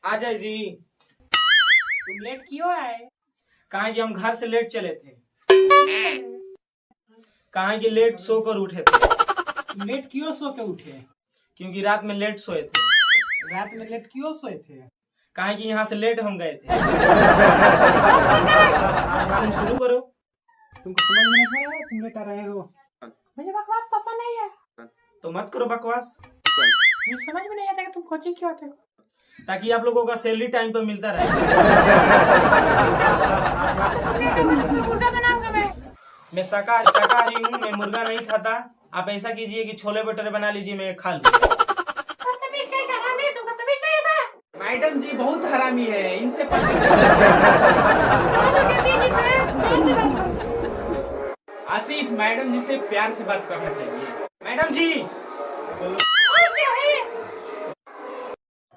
आ जाए जी। तुम लेट क्यों आए? कहा कि हम घर से लेट चले थे। कहा कि लेट सोकर उठे थे। लेट क्यों सो के उठे? क्योंकि रात में लेट सोए थे। रात में लेट क्यों सोए थे? कहा कि यहाँ से लेट हम गए थे। तुम शुरू करो। तुमको समझ में नहीं आ रहा है, तुम लेट आ रहे हो। मुझे बकवास पसंद नहीं है। तो मत करो बकवास। मुझे समझ में नहीं आता कि तुम कोचिंग क्यों आते हो। ताकि आप लोगों का सैलरी टाइम पर मिलता रहे। मुर्गा बनाऊंगा मैं शाकाहारी हूँ, मैं मुर्गा नहीं खाता। आप ऐसा कीजिए कि छोले भटूरे बना लीजिए, मैं खा लूँ। मैडम जी बहुत हरामी है, इनसे आसिफ मैडम जी से प्यार से बात करना चाहिए। Madam ji,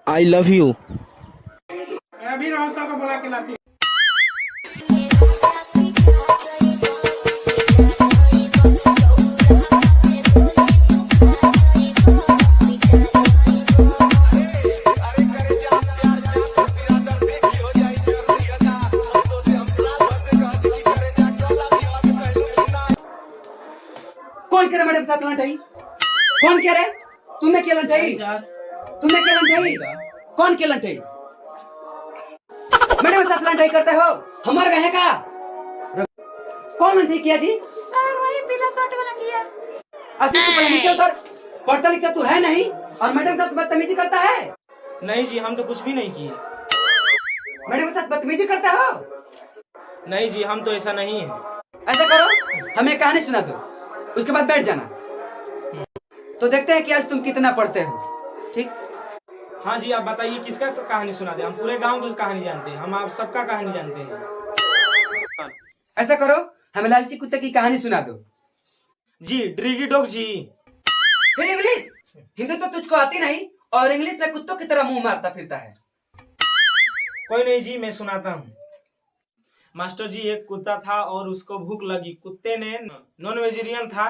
I love you. मैं अभी रोहसा को बुला के लाती हूँ। कौन कह रहा मैडम साथ लंटाई? कौन कह रहे? तुमने क्या लंटाई? तुमने क्या लंटाई? कौन क्या लंटाई? मैडम साथ लंटाई करते हो? हमारे में है का? कौन लंटाई किया जी? सर वही पीला शर्ट वाला किया। असी तू पहले नीचे उतर। पढ़ता लिखता तू है नहीं और मैडम साथ बदतमीजी करता है। नहीं जी, हम तो कुछ भी नहीं किए। मैडम के साथ बदतमीजी करते हो? नहीं जी, हम तो ऐसा नहीं है। ऐसा करो, हमें कहानी सुना दो, उसके बाद बैठ जाना। तो देखते हैं कि आज तुम कितना पढ़ते हो। ठीक? हाँ जी, आप बताइए किसका कहानी सुना दे। हम पूरे गांव की कहानी जानते हैं, हम आप सबका कहानी जानते हैं। ऐसा करो, हमें लालची कुत्ते की कहानी सुना दो। जी, ड्रीगी डॉग जी। फिर इंग्लिश? हिंदी तो तुझको आती नहीं और इंग्लिश में कुत्तों की तरह मुंह मारता फिरता है। कोई नहीं जी, मैं सुनाता हूँ। मास्टर जी, एक कुत्ता था और उसको भूख लगी। कुत्ते ने नॉन वेजिटेरियन था।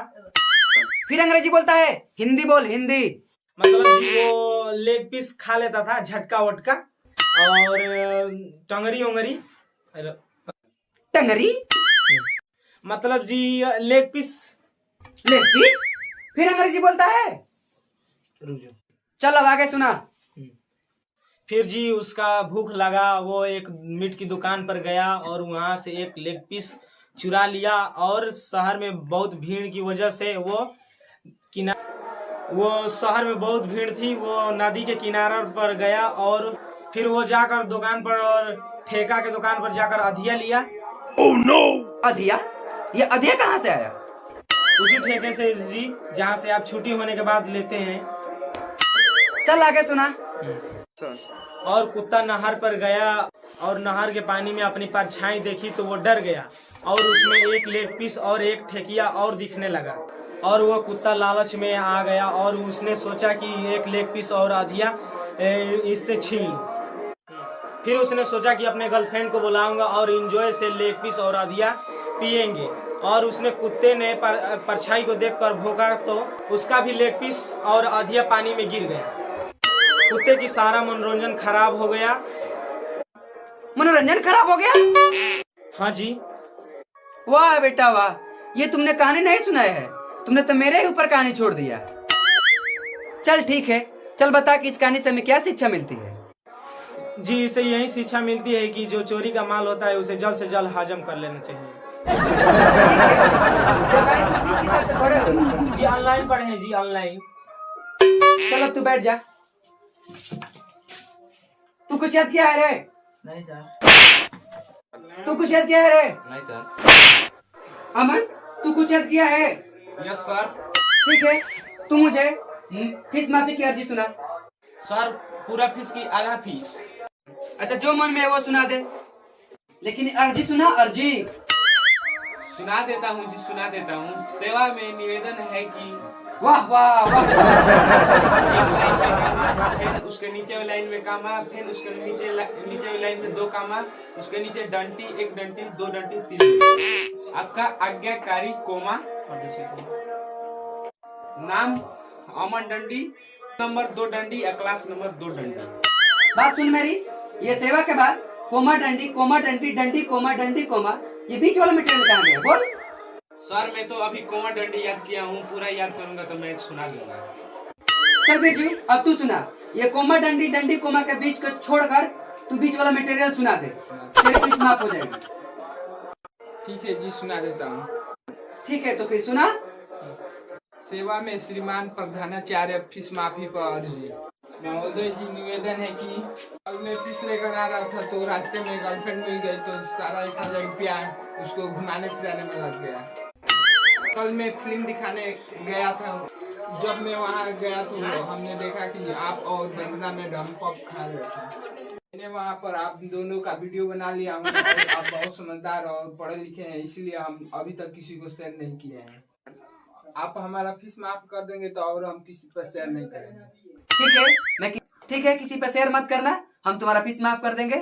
फिर अंग्रेजी बोलता है, हिंदी बोल हिंदी। मतलब जी वो लेग पीस खा लेता था, झटका वटका और टंगरी उंगरी। टंगरी? मतलब जी लेग पीस। Leg piece? फिर अंग्रेजी बोलता है। चल अब आगे सुना। फिर जी उसका भूख लगा, वो एक मीट की दुकान पर गया और वहां से एक लेग पीस चुरा लिया। और शहर में बहुत भीड़ की वजह से वो शहर में बहुत भीड़ थी, वो नदी के किनारे पर गया और फिर वो जाकर दुकान पर और ठेका के दुकान पर जाकर अधिया लिया। Oh no! अधिया? ये अधिया कहाँ से आया? उसी ठेके से जी, जहाँ से आप छुट्टी होने के बाद लेते हैं। चल आगे सुना। और कुत्ता नहर पर गया और नहर के पानी में अपनी परछाई देखी तो वो डर गया और उसमें एक लेग पीस और एक ठेकिया और दिखने लगा। और वो कुत्ता लालच में आ गया और उसने सोचा कि एक लेग पीस और अधिया इससे छीन लूं। फिर उसने सोचा कि अपने गर्लफ्रेंड को बुलाऊंगा और एंजॉय से लेग पीस और अधिया पिएंगे। और उसने कुत्ते ने परछाई को देखकर भौंका तो उसका भी लेग पीस और अधिया पानी में गिर गया। कुत्ते की सारा मनोरंजन खराब हो गया। मनोरंजन खराब हो गया? हाँ जी। वाह बेटा वाह, ये तुमने कहानी नहीं सुनाया है, तुमने तो मेरे ही ऊपर कहानी छोड़ दिया। चल ठीक है, चल बता कि इस कहानी से हमें क्या शिक्षा मिलती है। जी, इससे यही शिक्षा मिलती है कि जो चोरी का माल होता है उसे जल्द से जल्द हजम कर लेना चाहिए। किस किताब से पढ़े हो? जी ऑनलाइन पढ़े हैं जी, ऑनलाइन। चल अब तू बैठ जा। तू कुछ याद किया है रे? नहीं सर। तू कुछ याद किया है रे? नहीं सर। अमन, तू कुछ याद किया है? Yes sir. ठीक है, तू मुझे फीस माफी की अर्जी सुना। सर पूरा फीस की आधा फीस। अच्छा, जो मन में है वो सुना दे, लेकिन अर्जी सुना, अर्जी। सुना देता हूँ जी, सुना देता हूँ। सेवा में निवेदन है कि वाह वाह वाह। एक लाइन में कामा, फिर उसके नीचे वाली लाइन में कामा, फिर उसके नीचे वाली लाइन में 2 कामा, उसके नीचे डंटी, 1 डंटी, 2 डंटी, 3 डंटी। आपका आज्ञाकारी कोमा, नाम अमन डंडी, नंबर 2 डंडी, क्लास नंबर 2 डंडी। बात सुन मेरी, ये सेवा के बाद कोमा डंडी, डंडी कोमा डंडी कोमा, ये बीच वाला मटेरियल कहाँ गया बोल। सर मैं तो अभी कोमा डंडी याद किया हूँ, पूरा याद करूंगा तो मैं सुना दूंगा। चल बिरजू, अब तू सुना। ये कोमा डंडी डंडी कोमा के बीच को छोड़कर तू बीच वाला मटेरियल सुना दे, तेरी फीस माफ हो जाएगी। ठीक है जी, सुना देता हूँ। ठीक है तो फिर सुना। सेवा में श्रीमान प्रधानाचार्य फीस माफी पर अर्जी। महोदय जी, निवेदन है कि कल मैं फीस लेकर आ रहा था तो रास्ते में गर्लफ्रेंड मिल गई तो सारा 1000 रुपया उसको घुमाने फिराने में लग गया। कल मैं फिल्म दिखाने गया था, जब मैं वहाँ गया तो हमने देखा कि आप और वंदना मैडम पप खा रहे थे। मैंने वहाँ पर आप दोनों का वीडियो बना लिया हूँ और आप बहुत समझदार और पढ़े लिखे हैं, इसलिए हम अभी तक किसी को शेयर नहीं किए हैं। आप हमारा फीस माफ कर देंगे तो और हम किसी पर शेयर नहीं करेंगे। ठीक है, किसी पर शेयर मत करना, हम तुम्हारा फीस माफ कर देंगे।